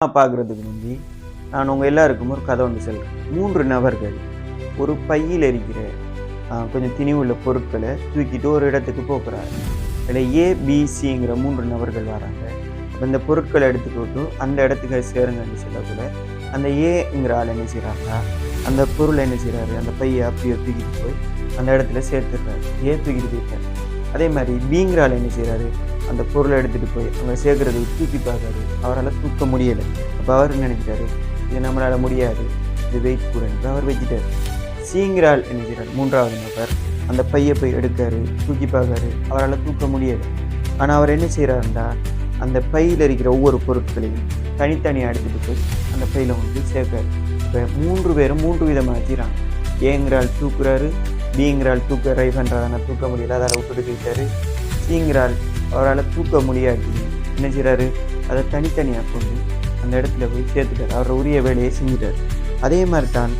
பார்க்குறதுக்கு முந்தி நான் உங்கள் எல்லாருக்கும் ஒரு கதை ஒன்று சொல்கிறேன். 3 நபர்கள் ஒரு பையில் இருக்கிற கொஞ்சம் திணிவுள்ள பொருட்களை தூக்கிட்டு ஒரு இடத்துக்கு போகிறாங்க. அதில் ஏபிசிங்கிற 3 நபர்கள் வராங்க. அப்போ இந்த பொருட்களை எடுத்துக்கிட்டு அந்த இடத்துக்கு சேருங்கன்னு சொல்லக்கூட அந்த ஏங்கிற ஆள் என்ன செய்கிறாங்கன்னா அந்த பொருளை என்ன செய்கிறாரு, அந்த பையை அப்படியே தூக்கிட்டு போய் அந்த இடத்துல சேர்த்துடுறாரு. தூக்கிட்டு போயிட்டார். அதே மாதிரி பிங்கிற ஆள் என்ன செய்கிறாரு, அந்த பொருளை எடுத்துகிட்டு போய் அங்கே சேர்க்குறதுக்கு தூக்கி பார்க்காரு. அவரால் தூக்க முடியலை. அப்போ அவர் நினைக்கிறாரு, இது நம்மளால் முடியாது, இது வெயிட் கூட அவர் வச்சுட்டார். சீங்கிறாள் என்ன செய்கிறார், 3வது நபர் அந்த பையை போய் எடுக்காரு, தூக்கி பார்க்காரு. அவரால் தூக்க முடியலை. ஆனால் அவர் என்ன செய்கிறாருண்டா, அந்த பையில் இருக்கிற ஒவ்வொரு பொருட்களையும் தனித்தனியாக எடுத்துகிட்டு போய் அந்த பையில் வந்து சேர்க்காரு. இப்போ 3 பேரும் 3 விதமாக செய்கிறாங்க. ஏங்கிறாள் தூக்குறாரு, பிங்கிறாள் தூக்க ட்ரை பண்ணுறாரு, ஆனால் தூக்க முடியலை, அதால் விட்டுட்டு போயிட்டாரு. சீங்கிறாள் அவரால் தூக்க முடியாட்டி என்ன செய்கிறாரு, அதை தனித்தனியாக கொண்டு அந்த இடத்துல போய் சேர்த்துட்டார். அவர் உரிய வேலையை செஞ்சுட்டார். அதே மாதிரி தான்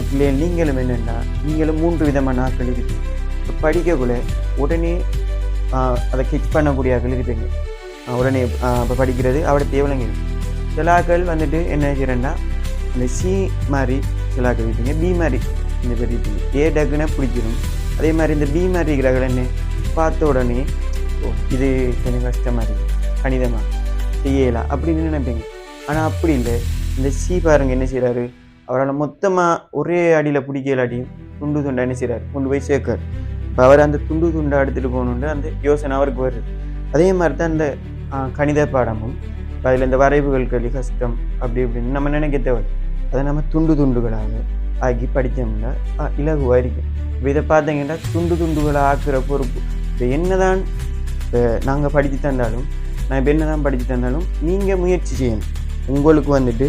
பிள்ளைகள் நீங்களும் என்னென்னா, நீங்களும் 3 விதமான ஆட்கள் இருக்குது. இப்போ படிக்கக்குள்ள உடனே அதை கெச் பண்ணக்கூடிய ஆட்கள் இருப்பீங்க. உடனே இப்போ படிக்கிறது அவட தேவலைங்க. சில ஆட்கள் வந்துட்டு என்ன செய்கிறேன்னா, அந்த சி மாதிரி சில ஆட்கள் இருப்பீங்க, பி மாதிரி இந்த பேர் இருப்பீங்க. ஏ டக்குன்னு பிடிக்கணும். அதே மாதிரி இந்த பி மாதிரி இருக்கிறார்கள் என்ன பார்த்த உடனே இது கொஞ்சம் கஷ்டமாக இருக்குது, கணிதமாக செய்யலாம் அப்படின்னு நினைப்பீங்க. ஆனால் அப்படி இல்லை. இந்த சி பாருங்க என்ன செய்கிறாரு, அவரால் மொத்தமாக ஒரே அடியில் பிடிக்கலாட்டியும் துண்டு துண்டை என்ன செய்கிறார், கொண்டு போய் சேர்க்கார். இப்போ அவர் அந்த துண்டு துண்டை எடுத்துகிட்டு போகணுன்னு அந்த யோசனை அவருக்கு வருது. அதே மாதிரி தான் இந்த கணித பாடமும் அதில் இந்த வரைவுகள் கேள்வி கஷ்டம் அப்படி இப்படின்னு நம்ம நினைக்க தேவை. அதை நம்ம துண்டு துண்டுகளாக ஆக்கி படித்தோம்னா இலகுவாக இருக்கும். இப்போ இதை பார்த்தீங்கன்னா துண்டு துண்டுகளை ஆக்குற பொறுப்பு இப்போ என்னதான் நாங்கள் படித்து தந்தாலும், நான் இப்போ என்ன தான் படித்து தந்தாலும் நீங்கள் முயற்சி செய்யணும். உங்களுக்கு வந்துட்டு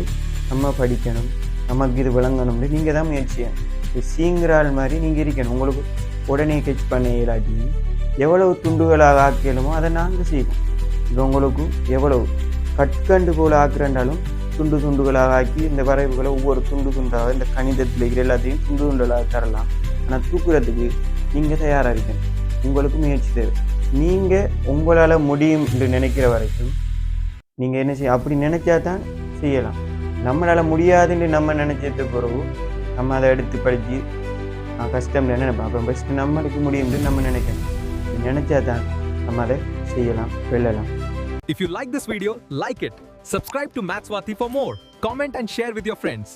நம்ம படிக்கணும், நமக்கு இது விளங்கணும்னு நீங்கள் தான் முயற்சி செய்யணும். இப்போ சீங்கிரால் மாதிரி நீங்கள் இருக்கணும். உங்களுக்கு உடனே கெச் பண்ண இயலாட்டி எவ்வளவு துண்டுகளாக ஆக்கணுமோ அதை நாங்கள் செய்வோம். இது உங்களுக்கு எவ்வளவு கற்கண்டு போல் ஆக்குறண்டாலும் துண்டு துண்டுகளாக ஆக்கி இந்த வரைவுகளை ஒவ்வொரு துண்டு துண்டாக இந்த கணிதத்தில் இருக்கிற எல்லாத்தையும் துண்டு துண்டுகளாக தரலாம். ஆனால் தூக்குறதுக்கு நீங்கள் தயாராக இருக்கணும். உங்களுக்கு முயற்சி தேவை. நீங்கள் உங்களால் முடியும் என்று நினைக்கிற வரைக்கும் நீங்கள் என்ன செய்ய, அப்படி நினைச்சா தான் செய்யலாம். நம்மளால் முடியாதுன்னு நம்ம நினைச்சது பிறகு நம்ம அதை எடுத்து படித்து கஷ்டம் இல்லைன்னு நினைப்போம். அப்போ ஃபஸ்ட்டு நம்மளுக்கு முடியும்னு நம்ம நினைக்கணும். நினைச்சா தான் நம்ம அதை செய்யலாம், வெல்லலாம். If you like this video, like it. Subscribe to Mathswati for more. Comment and share with your friends.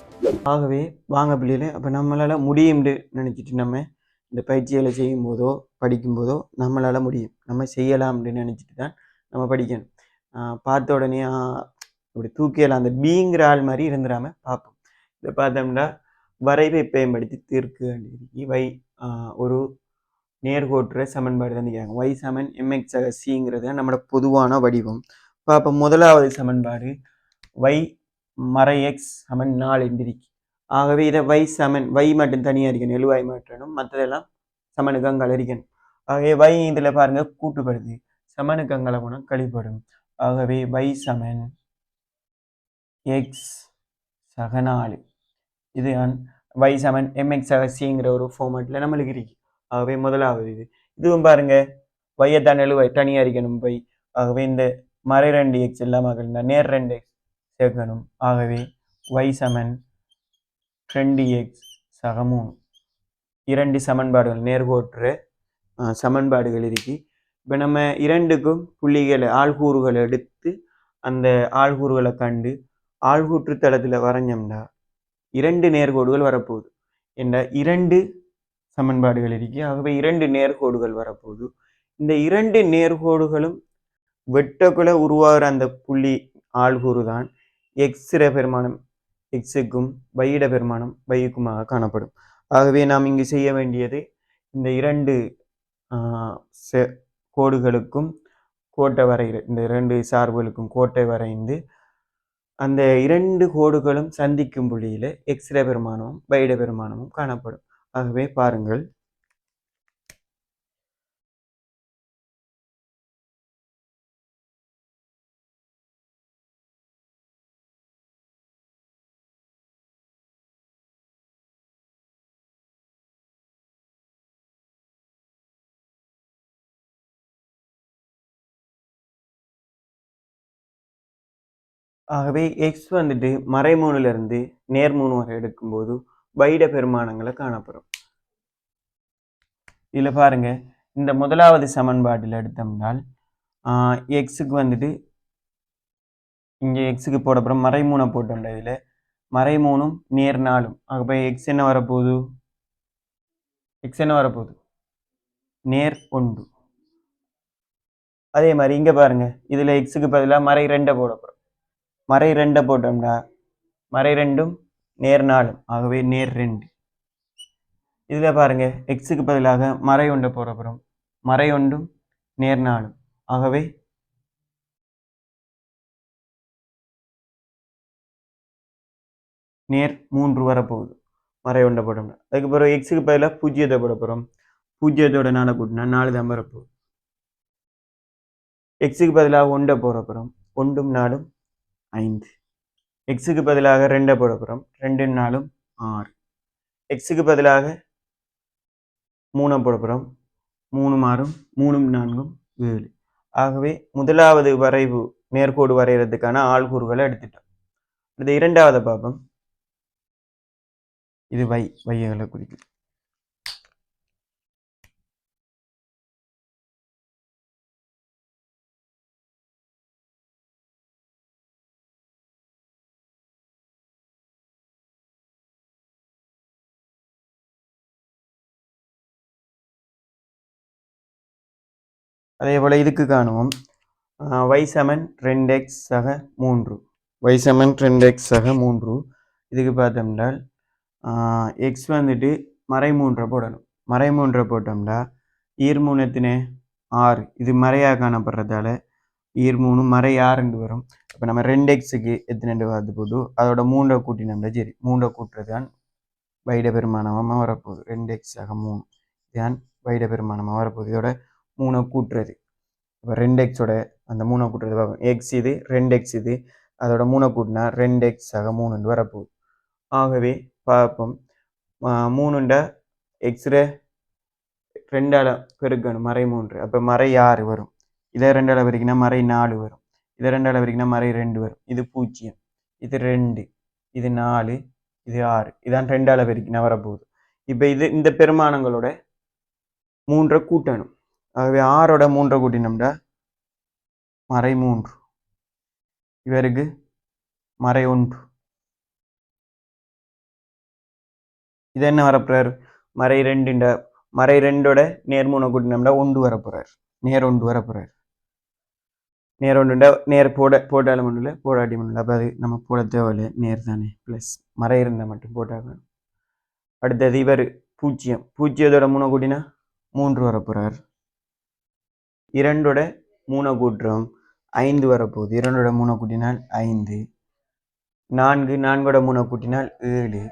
ஆகவே வாங்க பிள்ளைகளே, அப்போ நம்மளால் முடியும்னு நினச்சிட்டு நம்ம இந்த பயிற்சிகளை செய்யும் போதோ படிக்கும்போதோ நம்மளால் முடியும், நம்ம செய்யலாம் அப்படின்னு நினச்சிட்டு தான் நம்ம படிக்கணும். பார்த்த உடனே இப்படி தூக்கியலாம் அந்த பிங்கிற ஆள் மாதிரி இருந்துடாமல் பார்ப்போம். இதை பார்த்தோம்னா வரைவை பயன்படுத்தி தீர்க்கு இவை ஒரு நேர்கோட்டுற சமன்பாடு தான் கேட்குறாங்க. y சமன் mx சிங்கிறது நம்மளோட பொதுவான வடிவம். பார்ப்போம். முதலாவது சமன்பாடு y மறை x சமன் 4 என்றிருக்கு. ஆகவே இதை y சமன் y மட்டும் தனியாக இருக்கணும், எழுவாய் மாற்றணும், மற்றதெல்லாம் சமனுக்கு அங்கே இருக்கணும். ஆகவே y இதில் பாருங்க கூட்டுப்படுது, சமனுக்கு அங்கே போனால் கழிப்படும். ஆகவே y சமன் x சக 4. இது y சமன் mx சிங்கிற ஒரு ஃபார்மேட்டில் நம்மளுக்கு இருக்கு. ஆகவே முதலாவது இதுவும் பாருங்க வையை தான் எழுவாய் தனியாக இருக்கணும் y. ஆகவே இந்த மறை 2x இல்லாமல் இருந்தால் நேர் 2x சேர்க்கணும். ஆகவே y சமன் 2x சக 3. 2 சமன்பாடுகள் நேர்கோட்டுற சமன்பாடுகள் இருக்கு. இப்போ நம்ம இரண்டுக்கும் புள்ளிகளை ஆள்கூறுகளை எடுத்து அந்த ஆள்கூறுகளை கண்டு ஆள்கூற்று தளத்தில் வரைஞ்சோம்னா 2 நேர்கோடுகள் வரப்போகுது. என்ற 2 சமன்பாடுகள் இருக்கு. ஆகவே 2 நேர்கோடுகள் வரப்போகுது. இந்த 2 நேர்கோடுகளும் வெட்டக்குள்ள உருவாகிற அந்த புள்ளி ஆள்கூறு தான் எக்ஸிட பெருமானம் எக்ஸுக்கும் வையிட பெருமானம் வைக்குமாக காணப்படும். ஆகவே நாம் இங்கு செய்ய வேண்டியது இந்த 2 கோடுகளுக்கும் கோட்டை வரைகிற இந்த 2 சார்புகளுக்கும் கோட்டை வரைந்து அந்த 2 கோடுகளும் சந்திக்கும் புள்ளியில் எக்ஸிட பெருமானமும் வையிட பெருமானமும் காணப்படும். ஆகவே பாருங்கள். ஆகவே எக்ஸ் வந்துட்டு மறை 3லிருந்து நேர் 3 வரை எடுக்கும்போது வைட பெருமானங்களை காணப்படும். இதில் பாருங்க, இந்த முதலாவது சமன்பாட்டில் எடுத்தோம்னால் எக்ஸுக்கு வந்துட்டு இங்கே எக்ஸுக்கு போட அப்புறம் மறை 3 போட்டோம்ல, இதில் மறை 3ம் நேர் 4ம். ஆகவே எக்ஸ் என்ன வரப்போகுது? எக்ஸ் என்ன வரப்போகுது? நேர் 1. அதே மாதிரி இங்கே பாருங்க, இதில் எக்ஸுக்கு பதிலாக மறை 2 போட போகிறோம். மறை 2 போட்டோம்னா மறை 2ம் நேர் 4ம். ஆகவே நேர் 2. இதில் பாருங்க, எக்ஸுக்கு பதிலாக மறை 1 போட போகிறோம். மறை 1ம் நேர் 4ம். ஆகவே நேர் 3 வரப்போகுது மறை 1 போட்டோம்னா. அதுக்கு பிறகு எக்ஸுக்கு பதிலாக 0 போட போகிறோம். 0ோட 4 கூட்டினா 4 தான் வரப்போகுது. எக்ஸுக்கு பதிலாக 1 போட போகிறோம். 1ம் 4ம் 5. எக்ஸுக்கு பதிலாக 2 போட போகிறோம். 2ம் 4ம் 6. எக்ஸுக்கு பதிலாக 3 போட போகிறோம். 3ம் 6ம் 3ம் 4ம் 7. ஆகவே முதலாவது வரைவு நேர்கோடு வரைகிறதுக்கான ஆள்கூறுகளை எடுத்துட்டோம். இது இரண்டாவது பாப்பம். இது வையகளை குறிக்குது. அதே போல் இதுக்கு காணுவோம். y சமன் 2x சக 3. y சமன் 2x சக 3. இதுக்கு பார்த்தோம்னா எக்ஸ் வந்துட்டு மறை 3 போடணும். மறை 3 போட்டோம்னா ஈர் 3 எத்தனை 6. இது மறையாக காணப்படுறதால ஈர் 3 மறை 6 வரும். இப்போ நம்ம 2xக்கு எத்தனை பார்த்து போட்டு அதோட 3 கூட்டினோம்னா சரி, 3 கூட்டுறது தான் வைட பெருமானமாக வரப்போகுது. 2x சக 3 தான் வைட பெருமானமாக வரப்போகுது. இதோட 3 கூட்டுறது. இப்போ 2xோட அந்த 3 கூட்டுறது பார்ப்போம். எக்ஸ் இது 2x இது அதோட 3 கூட்டினா 2x சக 3 வரப்போகுது. ஆகவே பார்ப்போம். 3 எக்ஸில் 2ஆல் பெருக்கணும் மறை 3. அப்போ மறை 6 வரும். இதை 2ஆல் பெருக்கினா மறை 4 வரும். இதை 2ஆல் பெருக்கினா மறை 2 வரும். இது 0, இது 2, இது 4, இது 6. இதான் 2ஆல் பெருக்கினா வரப்போகுது. இப்போ இந்த பெருமானங்களோட 3 கூட்டணும். ஆகவே 6ஓட 3 கூட்டினோம்னா மறை 3. இவருக்கு மறை 1. இது என்ன வரப்போறார்? மறை 2. மறை 2ஓட நேர் 3 கூட்டினோம்னா 1 வரப்போறார். நேர் 1 வரப்போறார். நேர் 1 நேர் போட்டாலும் ஒன்றும் இல்லை, போடாட்டி ஒன்றும் இல்லை. அப்போ அது நம்ம போட தேவையில்லை, நேர் தானே. ப்ளஸ் மறை இருந்தால் மட்டும் போட்டால் வேணும். அடுத்தது இவர் 0. 0ஓட 3 கூட்டினா 3 வரப்போறார். 2ஓட 3 கூட்டுறோம் 5 வரப்போகுது. 2ஓட 3 கூட்டினால் 5. 4 4ஓட 3 கூட்டினால் 7.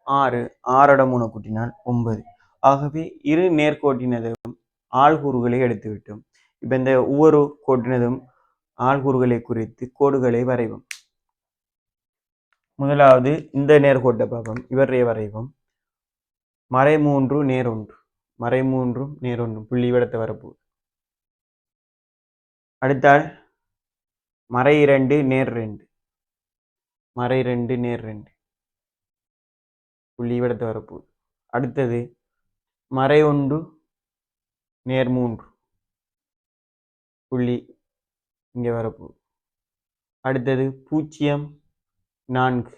6 6ஓட 3 கூட்டினால் 9. ஆகவே இரு நேர்கோட்டினதும் ஆள்கூறுகளை எடுத்துவிட்டோம். இப்போ இந்த ஒவ்வொரு கோட்டினதும் ஆள்கூறுகளை குறித்து கோடுகளை வரைவோம். முதலாவது இந்த நேர்கோட்டை பார்ப்போம். இவரையே வரைவோம். மறை 3 நேர் 1. மறை 3 நேர் 1 புள்ளி விடத்தை வரப்போகுது. அடுத்தால் மறை 2 நேர் 2. மறை 2 நேர் 2 புள்ளி விடத்தை வரப்போகுது. அடுத்தது மறை 1 நேர் 3 புள்ளி இங்கே வரப்போகுது. அடுத்தது 0 4.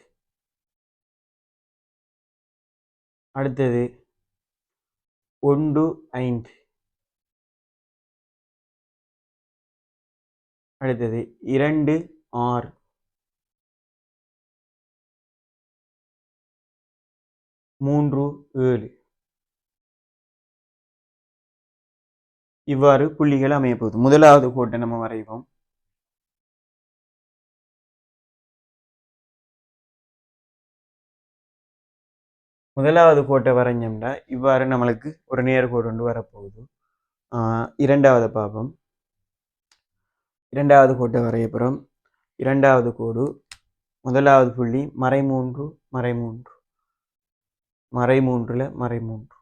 அடுத்தது 1 5. அடுத்தது 2 6. மூன்று 7. இவ்வாறு புள்ளிகள் அமையப்போகுது. முதலாவது கோட்டை நம்ம வரைவோம். முதலாவது கோட்டை வரைஞ்சோம்னா இவ்வாறு நம்மளுக்கு ஒரு நேர்கோடு கொண்டு வரப்போகுது. இரண்டாவது பாப்பம். இரண்டாவது கோட்டை வரையப்புறம் இரண்டாவது கோடு முதலாவது புள்ளி மறை 3 மறை 3 மறை 3ல் மறை 3.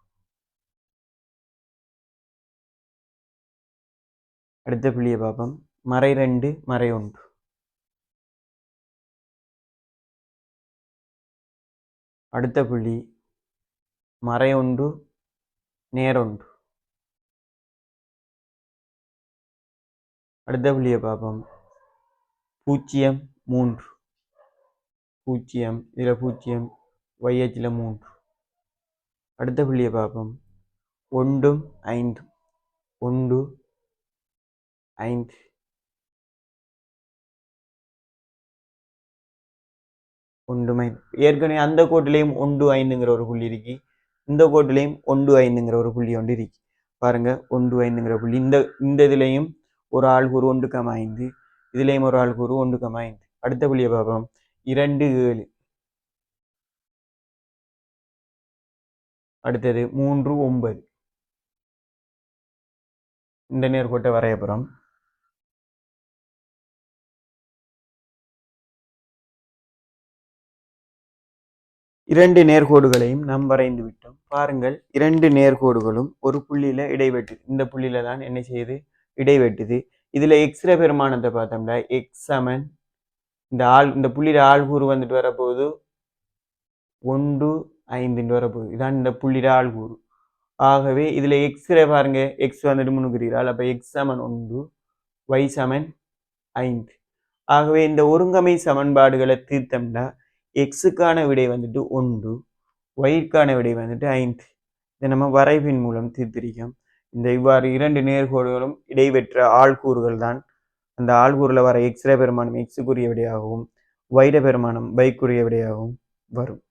அடுத்த புள்ளியை பார்ப்போம். மறை 2 மறை 1. அடுத்த புள்ளி மறையொன்று நேரொன்று. அடுத்த புள்ளியை பார்ப்போம். 0 3 0 இதில் 0 YHல 3. அடுத்த புள்ளியை பார்ப்போம். 1 5 1 5 1 ஏற்கனவே அந்த கோட்டிலையும் 1 5ங்கிற ஒரு புள்ளி இருக்கு. இந்த கோட்டிலையும் 1 5ங்கிற ஒரு புள்ளி ஒன்று இருக்கு. பாருங்க 1 5ங்கிற புள்ளி இந்த இதுலையும் ஒரு ஆள்கூறு 1,5, இதுலையும் ஒரு ஆள்கூறு 1,5. அடுத்த புள்ளியை பார்ப்போம். 2 7. அடுத்தது 3 9. இந்த நேர்கோட்டை வரையப்புறம் இரண்டு நேர்கோடுகளையும் நாம் வரைந்து விட்டோம். பாருங்கள், இரண்டு நேர்கோடுகளும் ஒரு புள்ளியில இடைவெட்டுது. இந்த புள்ளியில தான் என்ன செய்யுது? இடைவெட்டுது. இதுல எக்ஸ்ர பெருமானத்தை பார்த்தோம்னா எக்ஸ் சமன் இந்த புள்ளியில ஆள்கூறு வந்துட்டு வரப்போகுது 1 5 வரப்போகுது. இதான் இந்த புள்ளியில ஆள்கூறு. ஆகவே இதுல எக்ஸ்ரே பாருங்க, எக்ஸ் வந்துட்டு முன்னுக்குறீர்கள். அப்ப எக்ஸ் சமன் 1, y சமன் 5. ஆகவே இந்த ஒருங்கமை சமன்பாடுகளை தீர்த்தம்னா எக்ஸுக்கான விடை வந்துட்டு 1, ஒய்க்கான விடை வந்துட்டு 5. இதை நம்ம வரைவின் மூலம் தீர்த்திருக்கோம். இந்த இவ்வாறு இரண்டு நேர்கோடுகளும் இடைவெற்ற ஆள்கூறுகள் தான். அந்த ஆள்கூறுல வர எக்ஸ்ரே பெருமானம் எக்ஸுக்குரிய விடையாகவும், ஒய்ட பெருமானம் வைக்குரிய விடையாகவும் வரும்.